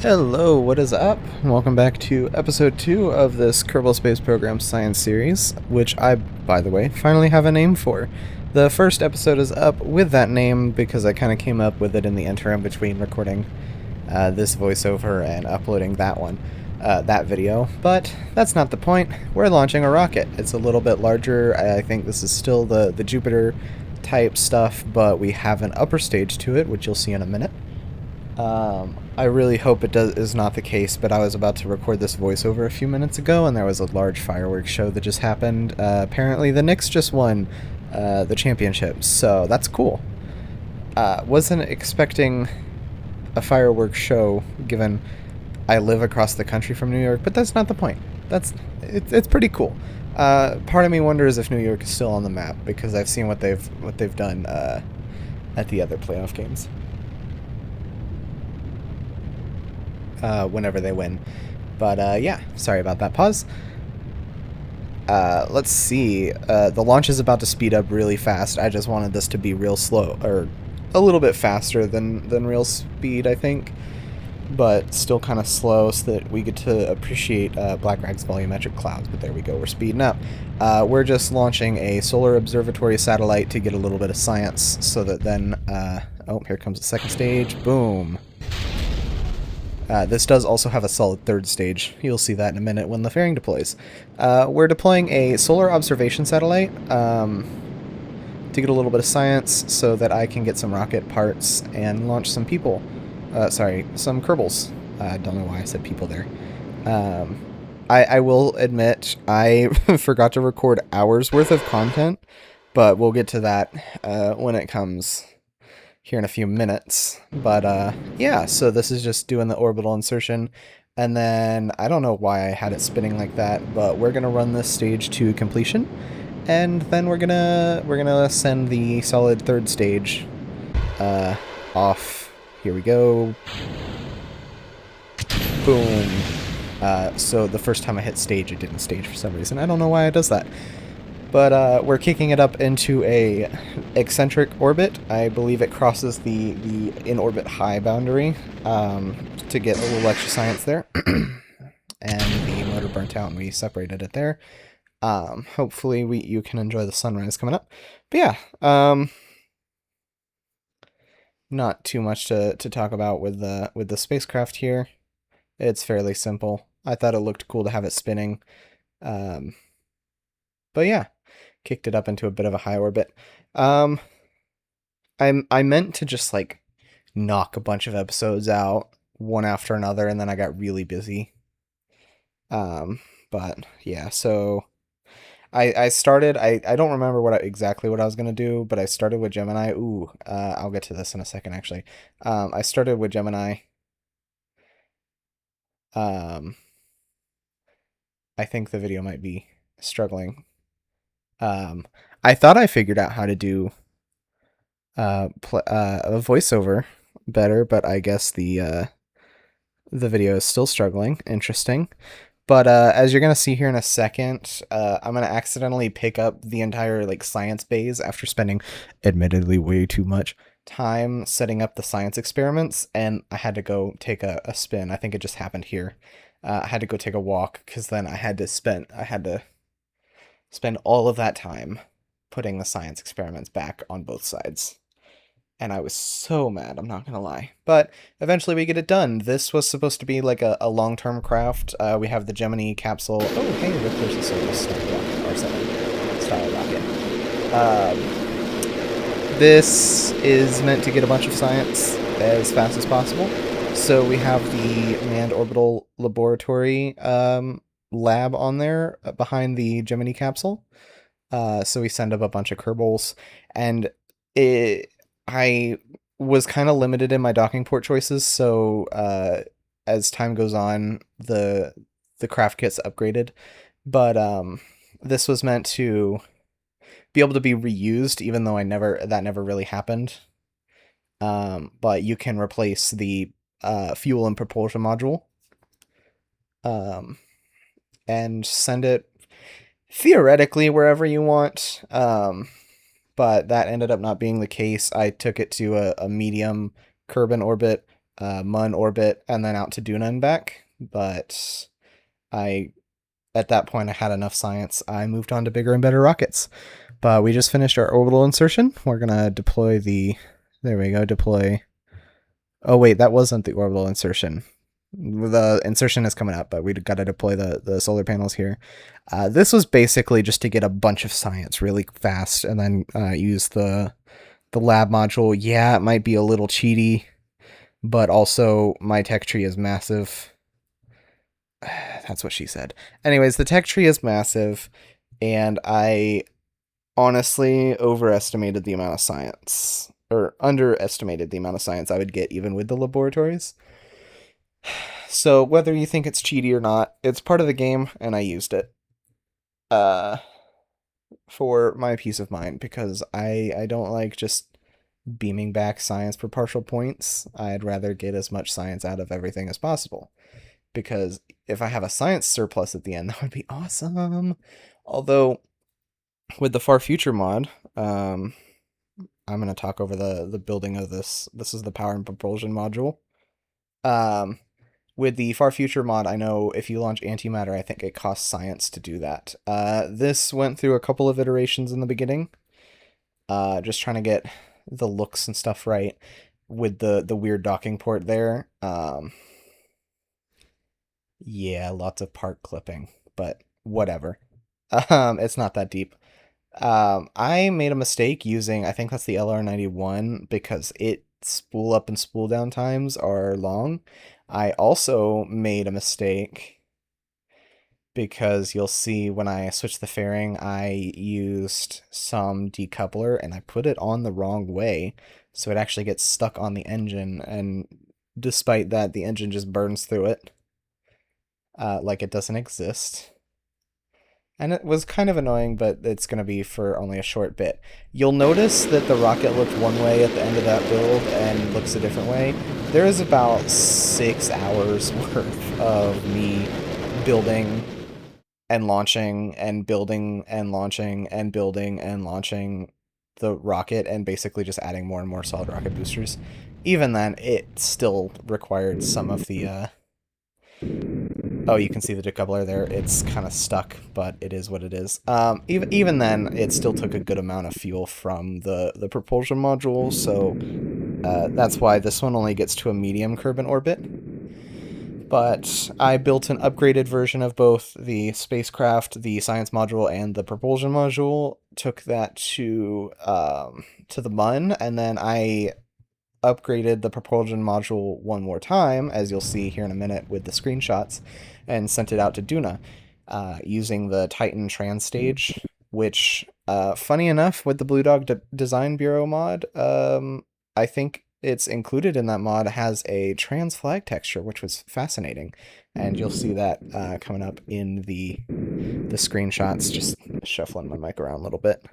Hello, what is up? Welcome back to episode 2 of this Kerbal Space Program Science series, which I, by the way, finally have a name for. The first episode is up with that name because I kind of came up with it in the interim between recording this voiceover and uploading that video, but that's not the point. We're launching a rocket. It's a little bit larger. I think this is still the Jupiter type stuff, but we have an upper stage to it, which you'll see in a minute. I really hope it is not the case, but I was about to record this voiceover a few minutes ago, and there was a large fireworks show that just happened. Apparently the Knicks just won the championship, so that's cool. Wasn't expecting a fireworks show, given I live across the country from New York, but that's not the point. It's pretty cool. Part of me wonders if New York is still on the map, because I've seen what they've done at the other playoff games. Whenever they win. But yeah, sorry about that pause. Let's see. The launch is about to speed up really fast. I just wanted this to be real slow, or a little bit faster than real speed, I think, but still kind of slow so that we get to appreciate Black Rag's volumetric clouds. But there we go, we're speeding up. We're just launching a solar observatory satellite to get a little bit of science, so that then oh, here comes the second stage. Boom. This does also have a solid third stage. You'll see that in a minute when the fairing deploys. We're deploying a solar observation satellite to get a little bit of science so that I can get some rocket parts and launch some people. Some Kerbals. I don't know why I said people there. I will admit I forgot to record hours worth of content, but we'll get to that when it comes here in a few minutes. But yeah, so this is just doing the orbital insertion, and then I don't know why I had it spinning like that, but we're gonna run this stage to completion, and then we're gonna send the solid third stage off. Here we go. Boom. So the first time I hit stage, it didn't stage for some reason. I don't know why it does that. But we're kicking it up into a eccentric orbit. I believe it crosses the in-orbit high boundary to get a little extra science there. And the motor burnt out and we separated it there. Hopefully you can enjoy the sunrise coming up. But yeah, not too much to talk about with the spacecraft here. It's fairly simple. I thought it looked cool to have it spinning. But yeah, kicked it up into a bit of a high orbit. I meant to just like knock a bunch of episodes out one after another, and then I got really busy. But yeah, so I started. I don't remember exactly what I was gonna do, but I started with Gemini. Ooh, I'll get to this in a second. Actually, I started with Gemini. I think the video might be struggling. I thought I figured out how to do a voiceover better, but I guess the video is still struggling. Interesting. But as you're gonna see here in a second, I'm gonna accidentally pick up the entire like science bays after spending, admittedly, way too much time setting up the science experiments, and I had to go take a spin. I think it just happened here. I had to go take a walk because then I had to spend all of that time putting the science experiments back on both sides. And I was so mad, I'm not gonna lie. But eventually we get it done. This was supposed to be like a long-term craft. We have the Gemini capsule. Oh, hey, look, there's a Solar Star rocket, R7 style rocket. This is meant to get a bunch of science as fast as possible. So we have the Manned Orbital Laboratory lab on there behind the Gemini capsule. So we send up a bunch of Kerbals, and I was kind of limited in my docking port choices, so as time goes on, the craft kit's upgraded. But this was meant to be able to be reused, even though that never really happened. But you can replace the fuel and propulsion module and send it theoretically wherever you want. But that ended up not being the case. I took it to a medium Kerbin orbit Mun orbit and then out to Duna and back. But I at that point I had enough science. I moved on to bigger and better rockets. But we just finished our orbital insertion. We're gonna deploy the. There we go. Deploy. Oh wait, that wasn't the orbital insertion. The insertion is coming up, but we got to deploy the solar panels here. This was basically just to get a bunch of science really fast, and then use the lab module. Yeah, it might be a little cheaty, but also my tech tree is massive. That's what she said. Anyways, the tech tree is massive, and I honestly overestimated the amount of science, or underestimated the amount of science I would get even with the laboratories. So whether you think it's cheaty or not, it's part of the game, and I used it for my peace of mind, because I don't like just beaming back science for partial points. I'd rather get as much science out of everything as possible, because if I have a science surplus at the end, that would be awesome. Although with the Far Future mod, I'm going to talk over the building of this. This is the power and propulsion module. With the Far Future mod, I know if you launch antimatter, I think it costs science to do that. This went through a couple of iterations in the beginning, just trying to get the looks and stuff right with the weird docking port there. Yeah, lots of part clipping, but whatever. It's not that deep. I made a mistake using, I think that's the LR91, because it spool up and spool down times are long. I also made a mistake because you'll see when I switched the fairing, I used some decoupler and I put it on the wrong way, so it actually gets stuck on the engine, and despite that, the engine just burns through it like it doesn't exist. And it was kind of annoying, but it's going to be for only a short bit. You'll notice that the rocket looked one way at the end of that build and looks a different way. There is about 6 hours worth of me building and launching and building and launching and building and launching the rocket, and basically just adding more and more solid rocket boosters. Even then, it still required some of the oh, you can see the decoupler there. It's kind of stuck, but it is what it is. Even then, it still took a good amount of fuel from the propulsion module, so that's why this one only gets to a medium Kerbin orbit. But I built an upgraded version of both the spacecraft, the science module, and the propulsion module. Took that to the Mun, and then I upgraded the propulsion module one more time, as you'll see here in a minute with the screenshots, and sent it out to Duna using the Titan Trans stage, which, funny enough, with the Blue Dog Design Bureau mod, I think it's included in that mod, has a trans flag texture, which was fascinating, and you'll see that coming up in the screenshots. Just shuffling my mic around a little bit.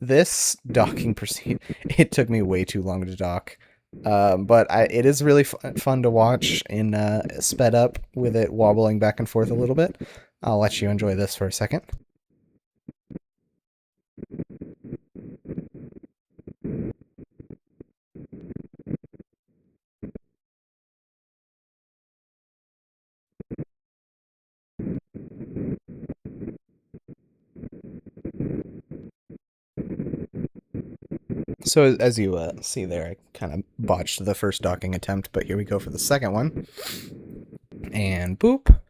This docking procedure, it took me way too long to dock, but it is really fun to watch in sped up with it wobbling back and forth a little bit. I'll let you enjoy this for a second. So as you see there, I kind of botched the first docking attempt, but here we go for the second one. And boop.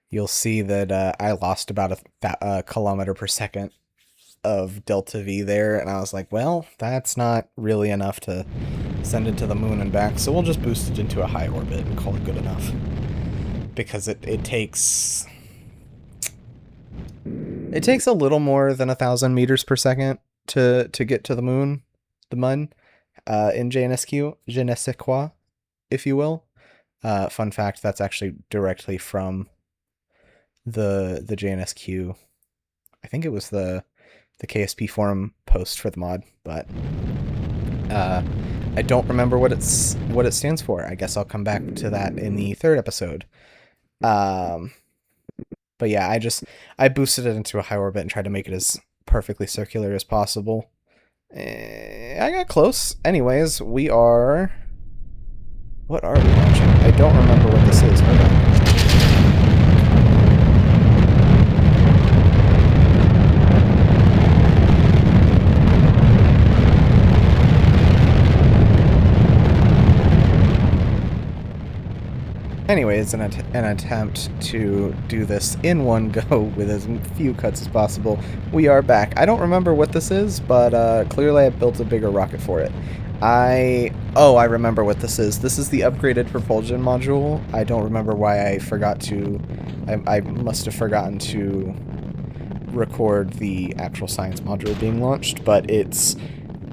You'll see that I lost about a kilometer per second of delta V there, and I was like, well, that's not really enough to send it to the moon and back, so we'll just boost it into a high orbit and call it good enough. Because it takes a little more than 1,000 meters per second to get to the moon, the Mun, in JNSQ, Je ne sais quoi, if you will. Fun fact, that's actually directly from the JNSQ. I think it was the KSP forum post for the mod, but I don't remember what it stands for. I guess I'll come back to that in the third episode. But yeah, I boosted it into a high orbit and tried to make it as perfectly circular as possible. I got close. Anyways, we are... What are we launching? I don't remember what this is. Hold on. Anyways, an attempt to do this in one go with as few cuts as possible. We are back. I don't remember what this is, but clearly I built a bigger rocket for it. Oh, I remember what this is. This is the upgraded propulsion module. I don't remember why I forgot to... I must have forgotten to record the actual science module being launched, but it's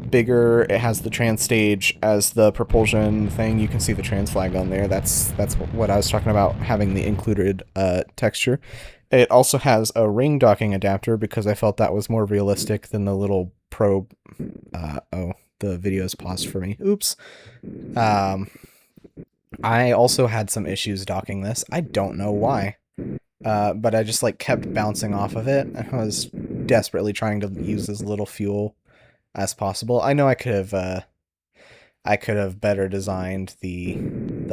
bigger. It has the trans stage as the propulsion thing. You can see the trans flag on there. That's what I was talking about, having the included texture. It also has a ring docking adapter because I felt that was more realistic than the little probe. Oh, the video is paused for me. Oops. I also had some issues docking this. I don't know why. But I just like kept bouncing off of it. I was desperately trying to use as little fuel as possible. I know I could have better designed the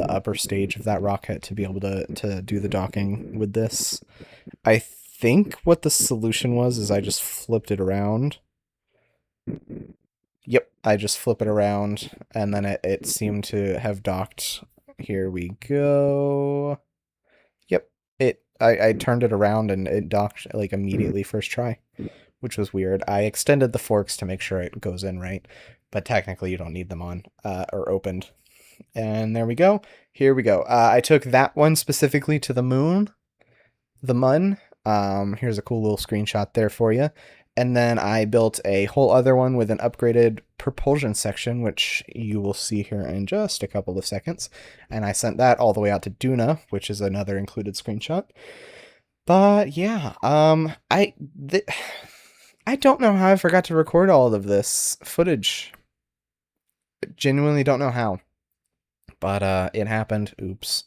upper stage of that rocket to be able to do the docking with this. I think what the solution was is I just flipped it around. Yep, I just flip it around and then it seemed to have docked. Here we go. Yep, I turned it around and it docked like immediately first try, which was weird. I extended the forks to make sure it goes in right, but technically you don't need them on or opened. And there we go. Here we go. I took that one specifically to the moon, the Mun. Here's a cool little screenshot there for you. And then I built a whole other one with an upgraded propulsion section, which you will see here in just a couple of seconds. And I sent that all the way out to Duna, which is another included screenshot. But yeah, I don't know how I forgot to record all of this footage. Genuinely don't know how. But it happened. Oops.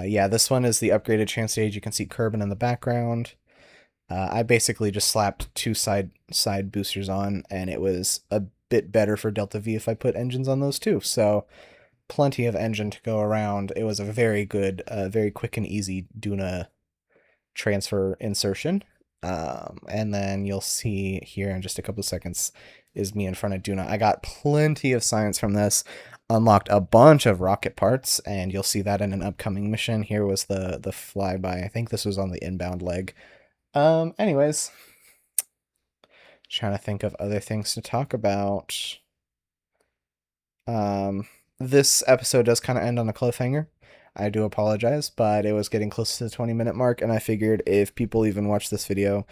Yeah, this one is the upgraded trans stage. You can see Kerbin in the background. I basically just slapped two side boosters on, and it was a bit better for Delta V if I put engines on those too. So plenty of engine to go around. It was a very good, very quick and easy Duna transfer insertion. And then you'll see here in just a couple of seconds is me in front of Duna. I got plenty of science from this, unlocked a bunch of rocket parts, and you'll see that in an upcoming mission. Here was the flyby. I think this was on the inbound leg. Anyways, trying to think of other things to talk about. This episode does kind of end on a cliffhanger. I do apologize, but it was getting close to the 20-minute mark, and I figured if people even watch this video,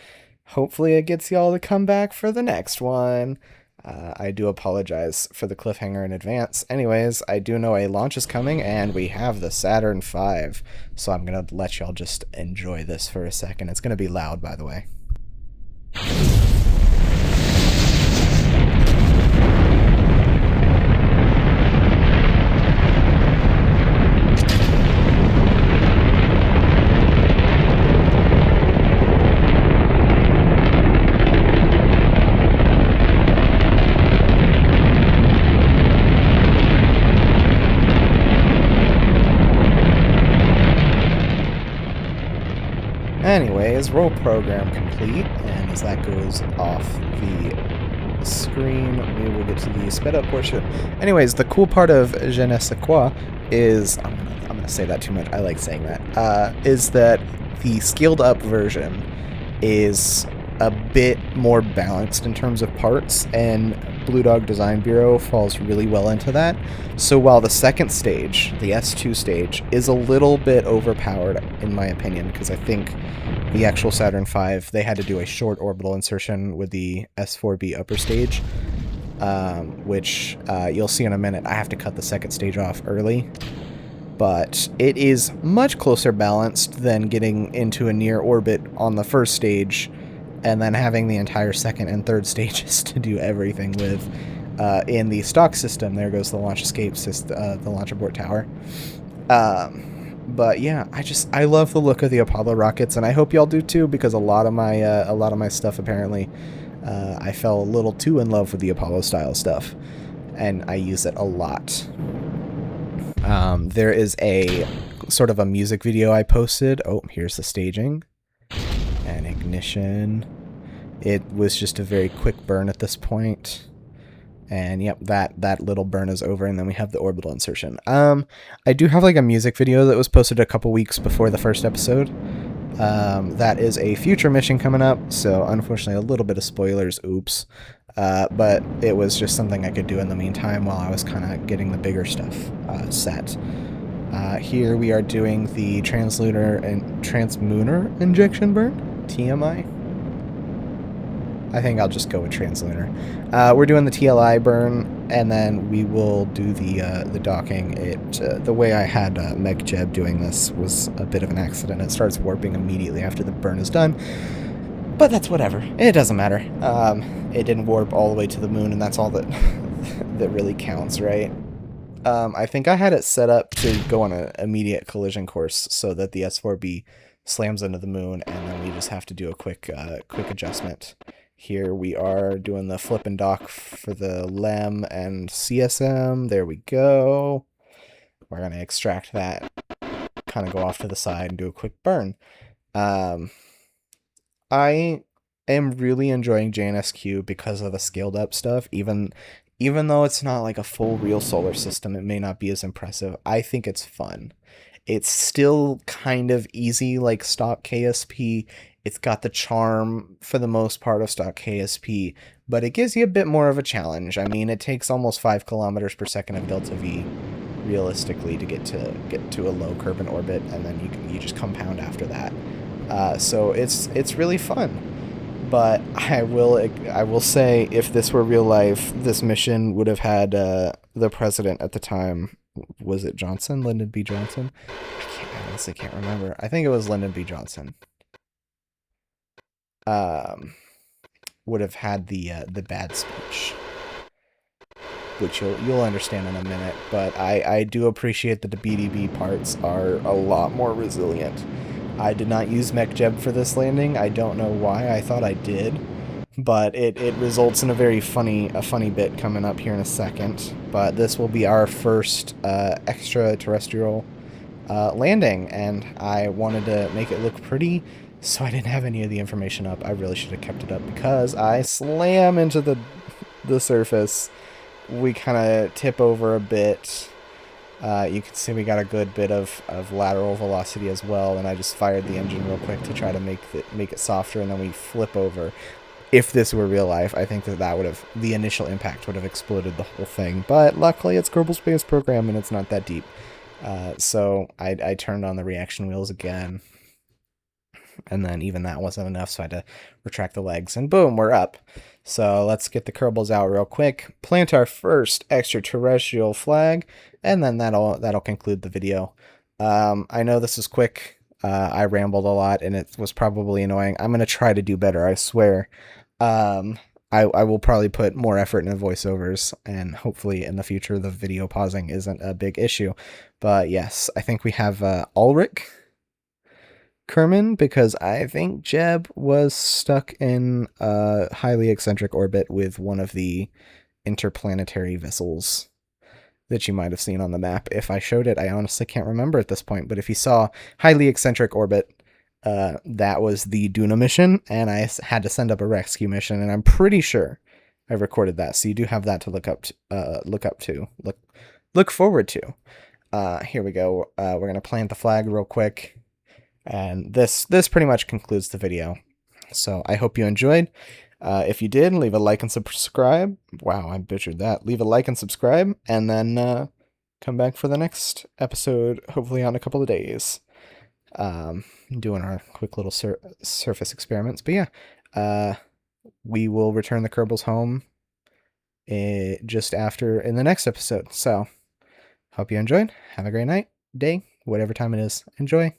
hopefully it gets y'all to come back for the next one. I do apologize for the cliffhanger in advance. Anyways, I do know a launch is coming, and we have the Saturn V, so I'm going to let y'all just enjoy this for a second. It's going to be loud, by the way. Anyways, roll program complete, and as that goes off the screen, we will get to the sped up portion. Anyways, the cool part of Je ne sais quoi is, I'm gonna say that too much, I like saying that, is that the scaled up version is a bit more balanced in terms of parts, and Blue Dog Design Bureau falls really well into that. So while the second stage, the S2 stage, is a little bit overpowered in my opinion, because I think the actual Saturn V, they had to do a short orbital insertion with the S4B upper stage, which you'll see in a minute. I have to cut the second stage off early, but it is much closer balanced than getting into a near orbit on the first stage and then having the entire second and third stages to do everything with. In the stock system, there goes the launch escape system, the launch abort tower. But yeah, I love the look of the Apollo rockets, and I hope y'all do too, because a lot of my stuff apparently I fell a little too in love with the Apollo style stuff, and I use it a lot. There is a sort of a music video I posted. Oh, here's the staging and ignition. It was just a very quick burn at this point. And yep, that little burn is over, and then we have the orbital insertion. I do have like a music video that was posted a couple weeks before the first episode. That is a future mission coming up, so unfortunately a little bit of spoilers, oops. But it was just something I could do in the meantime while I was kind of getting the bigger stuff set. Here we are doing the translunar and transmunar injection burn, TMI. I think I'll just go with translunar. We're doing the TLI burn, and then we will do the docking. The way I had MechJeb doing this was a bit of an accident. It starts warping immediately after the burn is done, but that's whatever. It doesn't matter. It didn't warp all the way to the moon, and that's all that that really counts, right? I think I had it set up to go on an immediate collision course so that the S4B slams into the moon, and then we just have to do a quick adjustment. Here we are doing the flip and dock for the LEM and CSM. There we go. We're going to extract that, kind of go off to the side and do a quick burn. I am really enjoying JNSQ because of the scaled up stuff. Even though it's not like a full real solar system, it may not be as impressive. I think it's fun. It's still kind of easy like stock KSP. It's got the charm, for the most part, of stock KSP, but it gives you a bit more of a challenge. I mean, it takes almost 5 kilometers per second of delta V, realistically, to get to a low Kerbin orbit, and then you just compound after that. So it's really fun. But I will say, if this were real life, this mission would have had the president at the time. Was it Johnson? Lyndon B. Johnson? I honestly can't remember. I think it was Lyndon B. Johnson. Would have had the bad speech, which you'll understand in a minute. But I do appreciate that the BDB parts are a lot more resilient. I did not use MechJeb for this landing. I don't know why. I thought I did, but it results in a funny bit coming up here in a second. But this will be our first extraterrestrial landing, and I wanted to make it look pretty, so I didn't have any of the information up. I really should have kept it up because I slam into the surface. We kind of tip over a bit. You can see we got a good bit of lateral velocity as well, and I just fired the engine real quick to try to make it softer, and then we flip over. If this were real life, I think that would have, the initial impact would have exploded the whole thing, but luckily it's Kerbal Space Program and it's not that deep. So I turned on the reaction wheels again, and then even that wasn't enough, so I had to retract the legs, and boom, we're up. So let's get the Kerbals out real quick, plant our first extraterrestrial flag, and then that'll conclude the video. I know this is quick. I rambled a lot, and it was probably annoying. I'm going to try to do better, I swear. I will probably put more effort into voiceovers, and hopefully in the future the video pausing isn't a big issue. But yes, I think we have Ulrich Kerman, because I think Jeb was stuck in a highly eccentric orbit with one of the interplanetary vessels that you might have seen on the map. If I showed it, I honestly can't remember at this point, but if you saw highly eccentric orbit, that was the Duna mission, and I had to send up a rescue mission, and I'm pretty sure I recorded that, so you do have that to look forward to. Here we go. We're going to plant the flag real quick, and this pretty much concludes the video. So I hope you enjoyed. If you did, leave a like and subscribe. Wow, I butchered that. Leave a like and subscribe, and then come back for the next episode, hopefully on a couple of days. Doing our quick little surface experiments. But yeah, we will return the Kerbals home just after in the next episode. So, hope you enjoyed. Have a great night, day, whatever time it is. Enjoy.